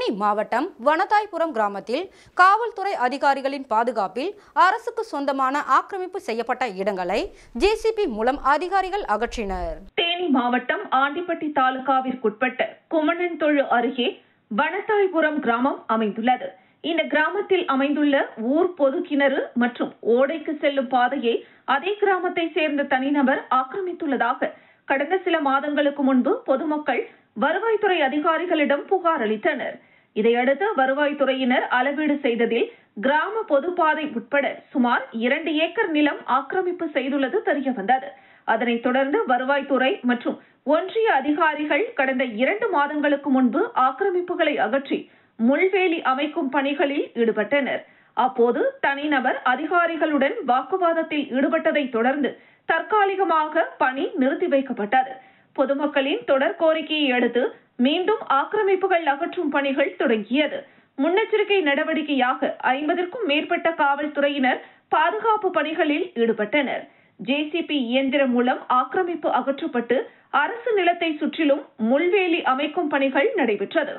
தேனி மாவட்டம் வனதாய்புரம் கிராமத்தில் காவல்துறை அதிகாரிகளின் பாதுகாப்பில் அரசுக்கு சொந்தமான ஆக்கிரமிப்பு செய்யப்பட்ட இடங்களை ஜேசிபி மூலம் அதிகாரிகள் அகற்றினர். தேனி மாவட்டம் ஆண்டிப்பட்டி தாலுகாவிற்குட்பட்ட குமணன்தொழு அருகே வனதாய்புரம் கிராமம் அமைந்துள்ளது. இந்த கிராமத்தில் அமைந்துள்ள ஊர் பொது கிணறு மற்றும் ஓடைக்கு செல்லும் பாதையை அதே கிராமத்தை சேர்ந்த தனிநபர் ஆக்கிரமித்துள்ளதாக கடந்த சில மாதங்களுக்கு முன்பு பொதுமக்கள் வருவாய்த்துறை அதிகாரிகளிடம் புகார் அளித்தனர். இதையடுத்து வருவாய்த்துறையினர் அளவீடு செய்ததில் கிராம பொதுப்பாதை உட்பட சுமார் 2 ஏக்கர் நிலம் ஆக்கிரமிப்பு செய்துள்ளது தெரியவந்தது. அதனைத் தொடர்ந்து வருவாய்த்துறை மற்றும் ஒன்றிய அதிகாரிகள் கடந்த 2 மாதங்களுக்கு முன்பு ஆக்கிரமிப்புகளை அகற்றி முள்வேலி அமைக்கும் பணிகளில் ஈடுபட்டனர். அப்போது தனிநபர் அதிகாரிகளுடன் வாக்குவாதத்தில் ஈடுபட்டதை தொடர்ந்து தற்காலிகமாக பணி நிறுத்தி வைக்கப்பட்டது. பொதுமக்களின் தொடர் கோரிக்கையை அடுத்து மீண்டும் ஆக்கிரமிப்புகள் அகற்றும் பணிகள் தொடங்கியது. முன்னெச்சரிக்கை நடவடிக்கையாக 50க்கும் மேற்பட்ட காவல்துறையினர் பாதுகாப்பு பணிகளில் ஈடுபட்டனர். ஜேசிபி இயந்திரம் மூலம் ஆக்கிரமிப்பு அகற்றப்பட்டு அரசு நிலத்தை சுற்றிலும் முள்வேலி அமைக்கும் பணிகள் நடைபெற்றது.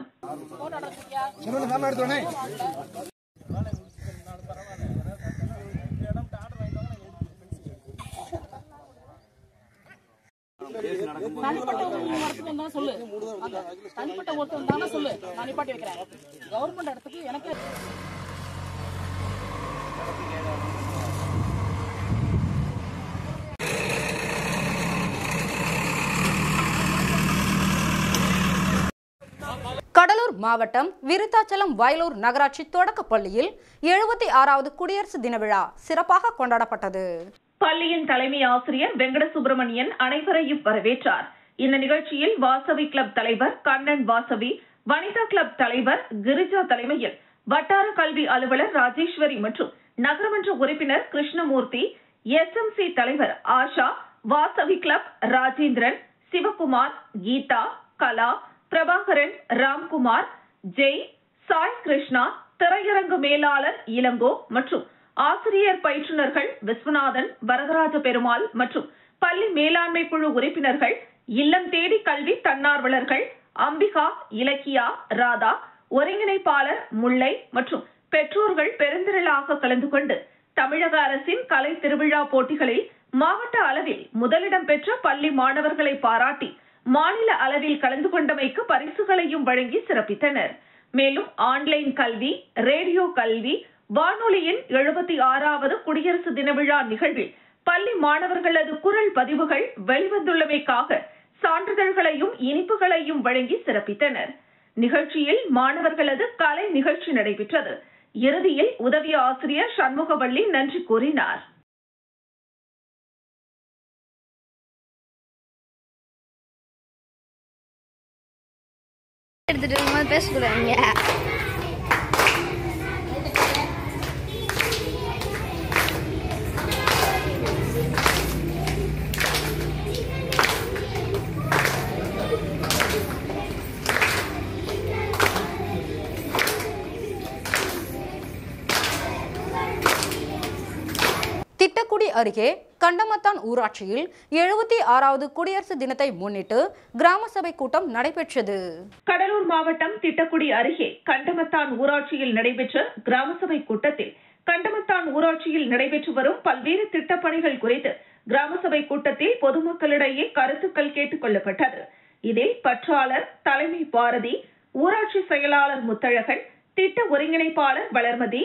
தனிப்பட்ட ஒருத்தர் சொல்லு, தனிப்பட்ட ஒருத்தர் தானே சொல்லு, நான் நிப்பாட்டி வைக்கிறேன். கவர்மெண்ட் இடத்துக்கு எனக்கு கடலூர் மாவட்டம் விருத்தாச்சலம் வயலூர் நகராட்சி தொடக்கப் பள்ளியில் 76வது குடியரசு தின விழா சிறப்பாக கொண்டாடப்பட்டது. பள்ளியின் தலைமை ஆசிரியர் வெங்கட சுப்பிரமணியன் அனைவரையும் வரவேற்றார். இந்த நிகழ்ச்சியில் வாசவி கிளப் தலைவர் கண்ணன் வாசவி, வனிதா கிளப் தலைவர் கிரிஜா தலைமையில் வட்டார கல்வி அலுவலர் ராஜேஸ்வரி மற்றும் நகரமன்ற உறுப்பினர் கிருஷ்ணமூர்த்தி, SMC தலைவர் ஆஷா, வாசவி கிளப் ராஜேந்திரன், சிவகுமார், கீதா, கலா, பிரபாகரன், ராம்குமார், ஜெய், சாய் கிருஷ்ணா, திரையரங்கு மேலாளர் இளங்கோ மற்றும் ஆசிரியர் பயிற்றுனர்கள் விஸ்வநாதன், வரதராஜ பெருமாள் மற்றும் பள்ளி மேலாண்மை குழு உறுப்பினர்கள், இல்லம் தேடி கல்வி தன்னார்வலர்கள், அம்பிகா, இலக்கியா, ராதா, ஒருங்கிணைப்பாளர் முல்லை மற்றும் பெற்றோர்கள் பெருந்திரளாக கலந்து கொண்டு தமிழக அரசின் கலை திருவிழா போட்டிகளில் மாவட்ட அளவில் முதலிடம் பெற்ற பள்ளி மாணவர்களை பாராட்டி மாநில அளவில் கலந்து கொண்டமைக்கு பரிசுகளையும் வழங்கி சிறப்பித்தனர். மேலும் ஆன்லைன் கல்வி, ரேடியோ கல்வி, வானொலியின் 76வது குடியரசு தின விழா நிகழ்வில் பள்ளி மாணவர்களது குரல் பதிவுகள் வெளிவந்துள்ளமைக்காக சான்றிதழ்களையும் இனிப்புகளையும் வழங்கி சிறப்பித்தனர். நிகழ்ச்சியில் மாணவர்களது கலை நிகழ்ச்சி நடைபெற்றது. இறுதியில் உதவி ஆசிரியர் சண்முகவள்ளி நன்றி கூறினார். திட்டக்குடி அருகே கண்டமத்தான் ஊராட்சியில் 76வது குடியரசு தினத்தை முன்னிட்டு கிராம சபை கூட்டம் நடைபெற்றது. கடலூர் மாவட்டம் திட்டக்குடி அருகே கண்டமத்தான் ஊராட்சியில் நடைபெற்ற கிராம சபை கூட்டத்தில் கண்டமத்தான் ஊராட்சியில் நடைபெற்று வரும் பல்வேறு திட்டப்பணிகள் குறித்து கிராம சபை கூட்டத்தில் பொதுமக்களிடையே கருத்துக்கள் கேட்டுக் கொள்ளப்பட்டது. இதில் பற்றாளர் தலைமை பாரதி, ஊராட்சி செயலாளர் முத்தழகன், திட்ட ஒருங்கிணைப்பாளர் வளர்மதி,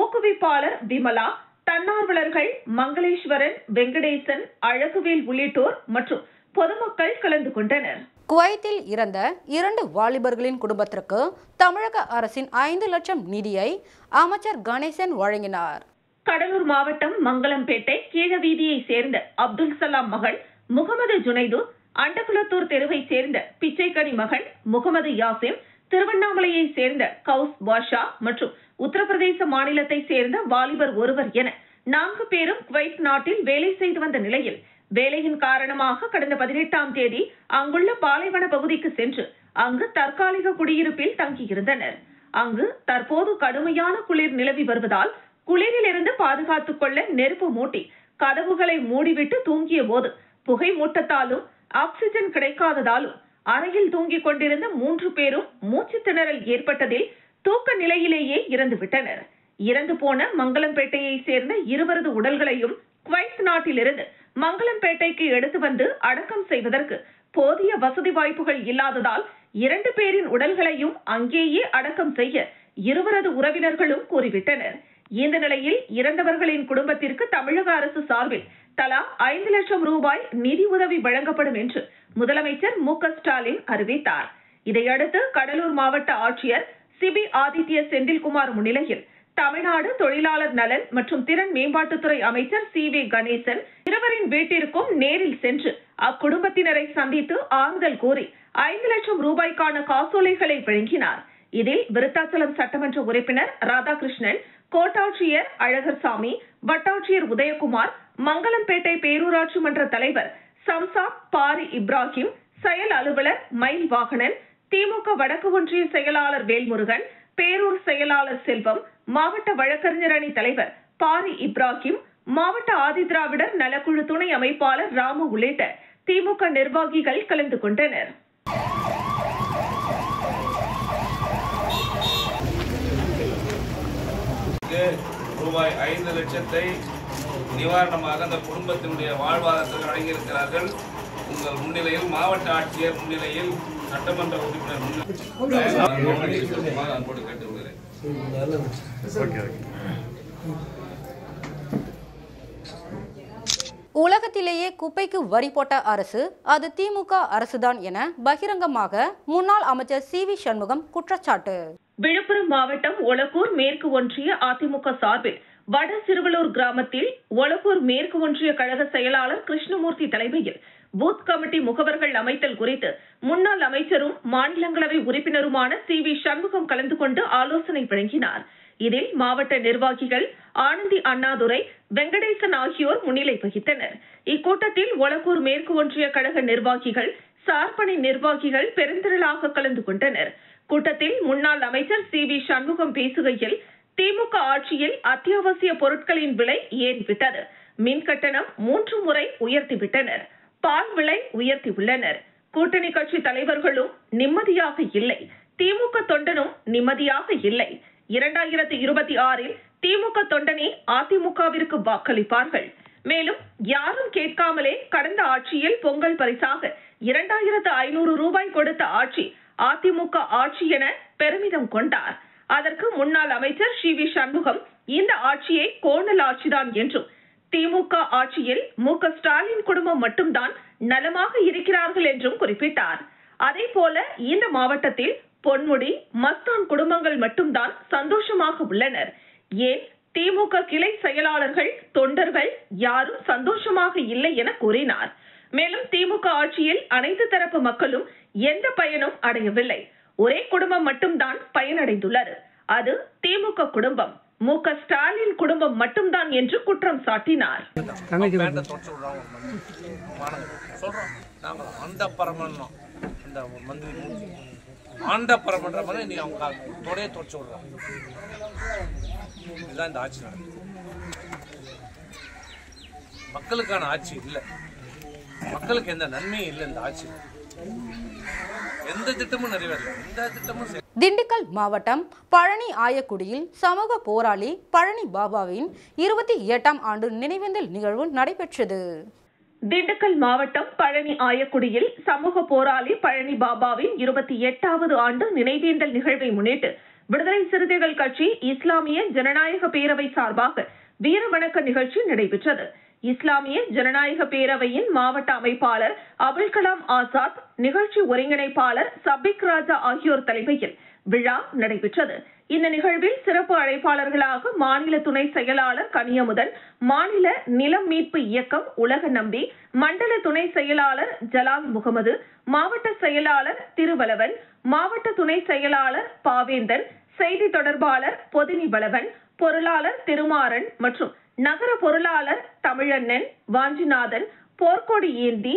ஊக்குவிப்பாளர் விமலா, தன்னார்வலர்கள் மங்களேஸ்வரன், வெங்கடேசன், அழகுவேல் உள்ளிட்டோர் மற்றும் பொதுமக்கள் கலந்து கொண்டனர். குவைத்தில் இறந்த 2 வாலிபர்களின் குடும்பத்திற்கு தமிழக அரசின் 5 லட்சம் நிதியை அமைச்சர் கணேசன் வழங்கினார். கடலூர் மாவட்டம் மங்களம்பேட்டை கீழவீதியை சேர்ந்த அப்துல் சலாம் மகன் முகமது ஜுனைது, அண்டகுளத்தூர் தெருவை சேர்ந்த பிச்சைக்கனி மகன் முகமது யாசிம், திருவண்ணாமலையை சேர்ந்த கவுஸ் பாஷா மற்றும் உத்தரப்பிரதேச மாநிலத்தை சேர்ந்த வாலிபர் ஒருவர் என 4 பேரும் குவைத் நாட்டில் வேலை செய்து வந்த நிலையில் வேலையின் காரணமாக கடந்த 18ஆம் தேதி அங்குள்ள பாலைவன பகுதிக்கு சென்று அங்கு தற்காலிக குடியிருப்பில் தங்கியிருந்தனர். அங்கு தற்போது கடுமையான குளிர் நிலவி வருவதால் குளிரிலிருந்து பாதுகாத்துக் கொள்ள நெருப்பு மூட்டி கதவுகளை மூடிவிட்டு தூங்கிய போது புகை மூட்டத்தாலும் ஆக்சிஜன் கிடைக்காததாலும் அறையில் தூங்கிக் கொண்டிருந்த 3 பேரும் மூச்சு திணறல் ஏற்பட்டதில் தூக்க நிலையிலேயே இறந்துவிட்டனர். இறந்து போன மங்கலம்பேட்டையை சேர்ந்த 20 உடல்களையும் குவைத் நாட்டிலிருந்து மங்கலம்பேட்டைக்கு எடுத்து வந்து அடக்கம் செய்வதற்கு போதிய வசதி வாய்ப்புகள் இல்லாததால் 2 பேரின் உடல்களையும் அங்கேயே அடக்கம் செய்ய 20 உறவினர்களும் கூறிவிட்டனர். இந்த நிலையில் இறந்தவர்களின் குடும்பத்திற்கு தமிழக அரசு சார்பில் தலா 5 லட்சம் ரூபாய் நிதி உதவி வழங்கப்படும் என்று முதலமைச்சர் மு.க. ஸ்டாலின் அறிவித்தார். இதையடுத்து கடலூர் மாவட்ட ஆட்சியர் சிபி ஆதித்ய செந்தில்குமார் முன்னிலையில் தமிழ்நாடு தொழிலாளர் நலன் மற்றும் திறன் மேம்பாட்டுத்துறை அமைச்சர் சி.வி. கணேசன் இருவரின் வீட்டிற்கும் நேரில் சென்று அக்குடும்பத்தினரை சந்தித்து ஆறுதல் கூறி 5 லட்சம் ரூபாய்க்கான காசோலைகளை வழங்கினார். இதில் விருத்தாச்சலம் சட்டமன்ற உறுப்பினர் ராதாகிருஷ்ணன், கோட்டாட்சியர் அழகர்சாமி, வட்டாட்சியர் உதயகுமார், மங்கலம்பேட்டை பேரூராட்சி மன்ற தலைவர் சம்சாத் பாரி இப்ராஹிம், செயல் அலுவலர் மயில் வாகனன், திமுக வடக்கு ஒன்றிய செயலாளர் வேல்முருகன், பேரூர் செயலாளர் செல்வம், மாவட்ட வழக்கறிஞர் அணி தலைவர் பாரி இப்ராஹிம், மாவட்ட ஆதிதிராவிடர் நலக்குழு துணை அமைப்பாளர் ராமு உள்ளிட்ட திமுக நிர்வாகிகள் கலந்து கொண்டனர். ரூபாய் 5 லட்சத்தை நிவாரணமாக அந்த குடும்பத்தினுடைய வாழ்வாதாரத்திற்கு வழங்கியிருக்கிறார்கள். உங்கள் முன்னிலையில் மாவட்ட ஆட்சியர் முன்னிலையில் சட்டமன்ற உறுப்பினர் அன்போடு கேட்டுக்கொள்கிறேன். உலகத்திலேயே குப்பைக்கு வரி போட்ட அரசு அது திமுக அரசுதான் என பகிரங்கமாக முன்னாள் அமைச்சர் சி.வி. சண்முகம் குற்றச்சாட்டு. விழுப்புரம் மாவட்டம் ஒலக்கூர் மேற்கு ஒன்றிய அதிமுக சார்பில் வட சிறுவலூர் கிராமத்தில் ஒலக்கூர் மேற்கு ஒன்றிய கழக செயலாளர் கிருஷ்ணமூர்த்தி தலைமையில் பூத் கமிட்டி முகவர்கள் அமைத்தல் குறித்து முன்னாள் அமைச்சரும் மாநிலங்களவை உறுப்பினருமான சி.வி. சண்முகம் கலந்து கொண்டு ஆலோசனை வழங்கினார். இதில் மாவட்ட நிர்வாகிகள் ஆனந்தி அண்ணாதுரை, வெங்கடேசன் ஆகியோர் முன்னிலை வகித்தனர். இக்கூட்டத்தில் ஒலக்கூர் மேற்கு ஒன்றிய கழக நிர்வாகிகள், சார்பணி நிர்வாகிகள் பெருந்திரளாக கலந்து கொண்டனர். கூட்டத்தில் முன்னாள் அமைச்சர் சி.வி. சண்முகம் பேசுகையில், திமுக ஆட்சியில் அத்தியாவசிய பொருட்களின் விலை ஏறிவிட்டது. மின் கட்டணம் 3 முறை உயர்த்திவிட்டனர். பால் விலை உயர்த்தியுள்ளனர். கூட்டணி கட்சி தலைவர்களும் நிம்மதியாக இல்லை. திமுக தொண்டனும் நிம்மதியாக இல்லை. 2026 திமுக தொண்டனே அதிமுகவிற்கு வாக்களிப்பார்கள். மேலும் யாரும் கேட்காமலே கடந்த ஆட்சியில் பொங்கல் பரிசாக 2500 ரூபாய் கொடுத்த ஆட்சி அதிமுக ஆட்சி என பெருமிதம் கொண்டார். அதற்கு முன்னாள் அமைச்சர் சி.வி. சண்முகம் இந்த ஆட்சியை கோணல் ஆட்சிதான் என்றும், திமுக ஆட்சியில் மு.க. ஸ்டாலின் குடும்பம் மட்டும்தான் நலமாக இருக்கிறார்கள் என்றும் குறிப்பிட்டார். அதே போல இந்த மாவட்டத்தில் பொன்முடி, மஸ்தான் குடும்பங்கள் மட்டும்தான் சந்தோஷமாக உள்ளனர். ஏன் திமுக கிளை செயலாளர்கள், தொண்டர்கள் யாரும் சந்தோஷமாக இல்லை என கூறினார். மேலும் திமுக ஆட்சியில் அனைத்து தரப்பு மக்களும் எந்த பயனும் அடையவில்லை. ஒரே குடும்பம் மட்டும்தான் பயனடைந்துள்ளது. அது திமுக குடும்பம், மு.க. ஸ்டாலின் குடும்பம் மட்டும்தான் என்று குற்றம் சாட்டினார். ஆண்டப்பரமன்ற மாதிரி நீ அவங்க தொடைய தொடச்சு விடுறான். இதுதான் இந்த ஆட்சி நடக்குது. மக்களுக்கான ஆட்சி இல்லை. மக்களுக்கு எந்த நன்மையும் இல்லை. இந்த ஆட்சி எந்த திட்டமும் நிறைவேறல. எந்த திட்டமும். திண்டுக்கல் மாவட்டம் பழனி ஆயக்குடியில் சமூக போராளி பழனி பாபாவின் 28ஆம் ஆண்டு நினைவேந்தல் நிகழ்வு நடைபெற்றது. திண்டுக்கல் மாவட்டம் பழனி ஆயக்குடியில் சமூக போராளி பழனி பாபாவின் 28வது ஆண்டு நினைவேந்தல் நிகழ்வை முன்னிட்டு விடுதலை சிறுத்தைகள் கட்சி இஸ்லாமிய ஜனநாயக பேரவை சார்பாக வீர வணக்க நிகழ்ச்சி நடைபெற்றது. இஸ்லாமிய ஜனநாயக பேரவையின் மாவட்ட அமைப்பாளர் அபுல் கலாம் ஆசாத், நிகழ்ச்சி ஒருங்கிணைப்பாளர் சபிக் ராஜா ஆகியோர் தலைமையில் விழா நடைபெற்றது. இந்த நிகழ்வில் சிறப்பு அழைப்பாளர்களாக மாநில துணை செயலாளர் கனியமுதன், மாநில நிலம் மீட்பு இயக்கம் உலக நம்பி, மண்டல துணை செயலாளர் ஜலால் முகமது, மாவட்ட செயலாளர் திருவலவன், மாவட்ட துணை செயலாளர் பாவேந்தன், செய்தி தொடர்பாளர் பொதினி வளவன், பொருளாளர் திருமாறன் மற்றும் நகர பொருளாளர் தமிழண்ணன், வாஞ்சிநாதன், போர்க்கொடி ஏந்தி,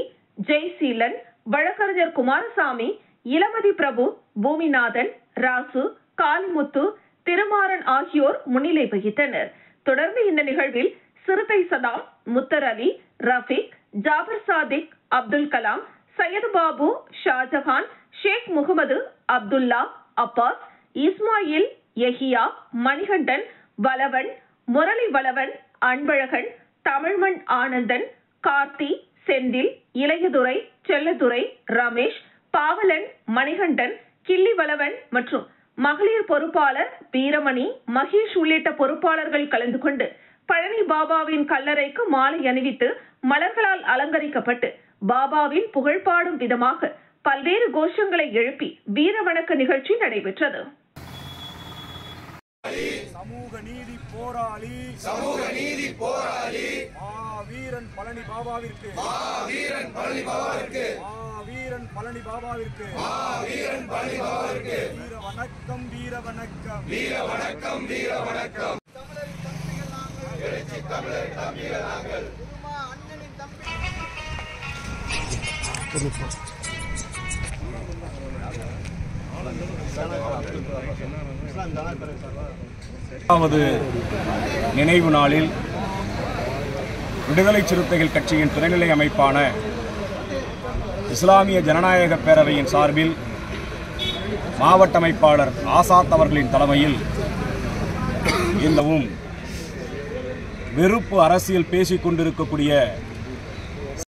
ஜெய்சீலன், வழக்கறிஞர் குமாரசாமி, இளமதி பிரபு, பூமிநாதன், ராசு, காளிமுத்து, திருமாறன் ஆகியோர் முன்னிலை வகித்தனர். தொடர்ந்து இந்த நிகழ்வில் சிறுத்தை சதாம், முத்தர் அலி, ரஃபீக், ஜாபர் சாதிக், அப்துல் கலாம், சையது பாபு, ஷாஜஹான், ஷேக் முகமது, அப்துல்லா, அப்பாஸ், இஸ்மாயில், யஹியா, மணிகண்டன், வலவன், முரளி வலவன், அன்பழகன், தமிழ்மண் ஆனந்தன், கார்த்தி, செந்தில், இளையதுரை, செல்லதுரை, ரமேஷ், பாவலன், மணிகண்டன், கிள்ளி வலவன் மற்றும் மகளிர் பொறுப்பாளர் வீரமணி, மகேஷ் உள்ளிட்ட பொறுப்பாளர்கள் கலந்து கொண்டு பழனி பாபாவின் கல்லறைக்கு மாலை அணிவித்து மலர்களால் அலங்கரிக்கப்பட்டு பாபாவின் புகழ்பாடும் விதமாக பல்வேறு கோஷங்களை எழுப்பி வீர வணக்க நிகழ்ச்சி நடைபெற்றது. சமூக நீதி போராளி வீரன் பழனி பாபாவிற்கு வீர வணக்கம். தமிழர் தம்பிகள் நாங்கள். நினைவு நாளில் விடுதலை சிறுத்தைகள் கட்சியின் துணைநிலை அமைப்பான இஸ்லாமிய ஜனநாயக பேரவையின் சார்பில் மாவட்ட அமைப்பாளர் ஆசாத் அவர்களின் தலைமையில் இந்தவும் வெறுப்பு அரசியல் பேசிக் கொண்டிருக்கக்கூடிய